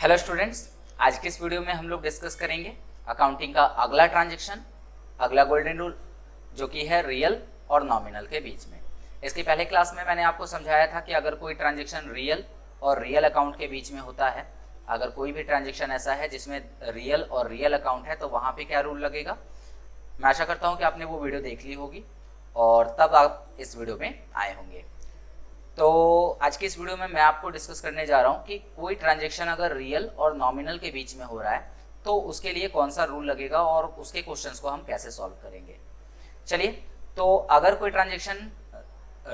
Hello students, आज के इस वीडियो में हम लोग डिस्कस करेंगे अकाउंटिंग का अगला ट्रांजैक्शन, अगला गोल्डन रूल, जो कि है रियल और नॉमिनल के बीच में। इसकी पहले क्लास में मैंने आपको समझाया था कि अगर कोई ट्रांजैक्शन रियल और रियल अकाउंट के बीच में होता है, अगर कोई भी ट्रांजैक्शन ऐसा है जिसमें रियल और रियल अकाउंट है, तो वहाँ पे क्या रूल लगेगा। मैं आशा करता हूँ कि आपने वो वीडियो देख ली होगी और तब आप इस वीडियो में आए होंगे। तो आज की इस वीडियो में मैं आपको डिस्कस करने जा रहा हूँ कि कोई ट्रांजैक्शन अगर रियल और नॉमिनल के बीच में हो रहा है तो उसके लिए कौन सा रूल लगेगा और उसके क्वेश्चंस को हम कैसे सॉल्व करेंगे। चलिए, तो अगर कोई ट्रांजैक्शन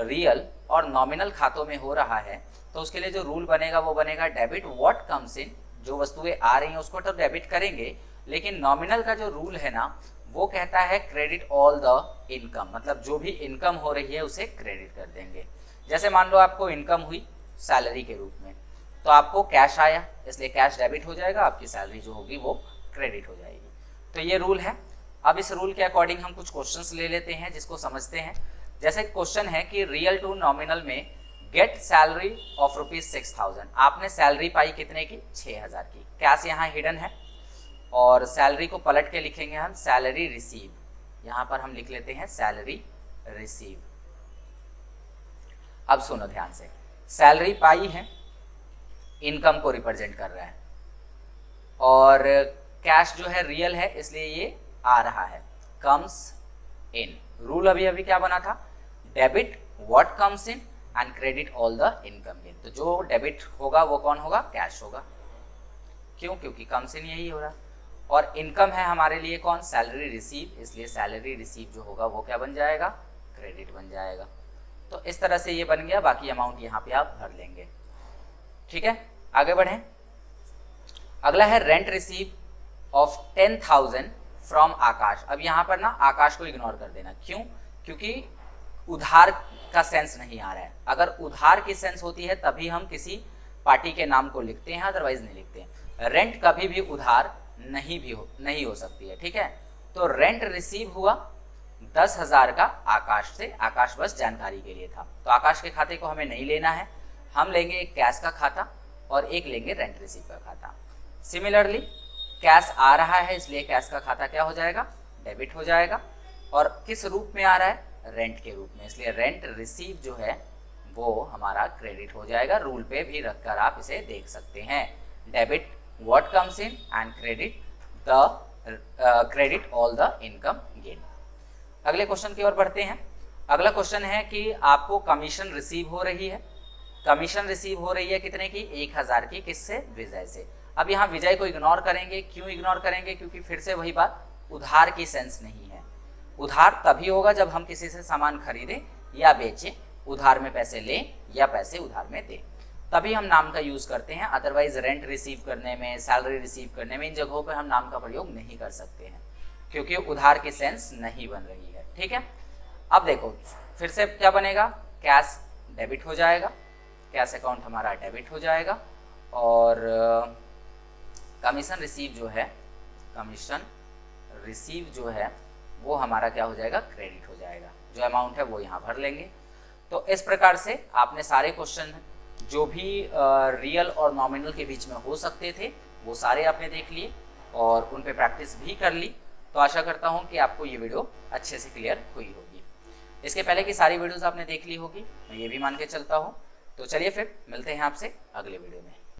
रियल और नॉमिनल खातों में हो रहा है तो उसके लिए जो रूल बनेगा वो बनेगा डेबिट व्हाट कम्स इन। जो वस्तुएं आ रही हैं उसको तो डेबिट करेंगे, लेकिन नॉमिनल का जो रूल है ना वो कहता है क्रेडिट ऑल द इनकम, मतलब जो भी इनकम हो रही है उसे क्रेडिट कर देंगे। जैसे मान लो आपको इनकम हुई सैलरी के रूप में, तो आपको कैश आया, इसलिए कैश डेबिट हो जाएगा, आपकी सैलरी जो होगी वो क्रेडिट हो जाएगी। तो ये रूल है। अब इस रूल के अकॉर्डिंग हम कुछ क्वेश्चंस ले लेते हैं जिसको समझते हैं। जैसे क्वेश्चन है कि रियल टू नॉमिनल में गेट सैलरी ऑफ ₹6000। आपने सैलरी पाई कितने की? 6000 की। कैश यहाँ हिडन है और सैलरी को पलट के लिखेंगे हम सैलरी रिसीव। यहाँ पर हम लिख लेते हैं सैलरी रिसीव। अब सुनो ध्यान से, सैलरी पाई है इनकम को रिप्रेजेंट कर रहा है और कैश जो है रियल है इसलिए ये आ रहा है, कम्स इन। रूल अभी अभी क्या बना था? Debit what comes in and credit all the income gain. तो जो डेबिट होगा वो कौन होगा? कैश होगा। क्यों? क्योंकि कम्स इन यही हो रहा है और इनकम है हमारे लिए कौन? सैलरी रिसीव, इसलिए सैलरी रिसीव जो होगा वो क्या बन जाएगा? क्रेडिट बन जाएगा। तो इस तरह से ये बन गया, बाकी अमाउंट यहाँ पे आप भर लेंगे। ठीक है, आगे बढ़ें। अगला है रेंट रिसीव ऑफ 10,000 फ्रॉम आकाश। अब यहाँ पर ना आकाश को इग्नोर कर देना। क्यों? क्योंकि उधार का सेंस नहीं आ रहा है। अगर उधार की सेंस होती है तभी हम किसी पार्टी के नाम को लिखते हैं, अदरवाइज नहीं लिखते हैं। रेंट कभी भी उधार नहीं हो सकती है। ठीक है, तो रेंट रिसीव हुआ 10,000 का आकाश से। आकाश बस जानकारी के लिए था, तो आकाश के खाते को हमें नहीं लेना है। हम लेंगे एक कैश का खाता और एक लेंगे रेंट रिसीव का खाता। सिमिलरली कैश आ रहा है इसलिए कैश का खाता क्या हो जाएगा? डेबिट हो जाएगा। और किस रूप में आ रहा है? रेंट के रूप में, इसलिए रेंट रिसीव जो है वो हमारा क्रेडिट हो जाएगा। रूल पे भी रखकर आप इसे देख सकते हैं, debit what comes in and credit all the income gain. अगले क्वेश्चन की ओर बढ़ते हैं। अगला क्वेश्चन है कि आपको कमीशन रिसीव हो रही है। कमीशन रिसीव हो रही है कितने की? 1000 की। किससे? विजय से। अब यहाँ विजय को इग्नोर करेंगे। क्यों इग्नोर करेंगे? क्योंकि फिर से वही बात, उधार की सेंस नहीं है। उधार तभी होगा जब हम किसी से सामान खरीदें या बेचें, उधार में पैसे लें या पैसे उधार में दें, तभी हम नाम का यूज करते हैं। अदरवाइज रेंट रिसीव करने में, सैलरी रिसीव करने में, इन जगहों पर हम नाम का प्रयोग नहीं कर सकते हैं क्योंकि उधार की सेंस नहीं बन रही है। ठीक है, अब देखो फिर से क्या बनेगा? कैश डेबिट हो जाएगा, कैश अकाउंट हमारा डेबिट हो जाएगा और कमीशन रिसीव जो है वो हमारा क्या हो जाएगा? क्रेडिट हो जाएगा। जो अमाउंट है वो यहाँ भर लेंगे। तो इस प्रकार से आपने सारे क्वेश्चन जो भी रियल और नॉमिनल के बीच में हो सकते थे वो सारे आपने देख लिए और उन पे प्रैक्टिस भी कर ली। तो आशा करता हूँ कि आपको ये वीडियो अच्छे से क्लियर हुई होगी। इसके पहले की सारी वीडियोस आपने देख ली होगी, मैं ये भी मान के चलता हूँ। तो चलिए फिर मिलते हैं आपसे अगले वीडियो में।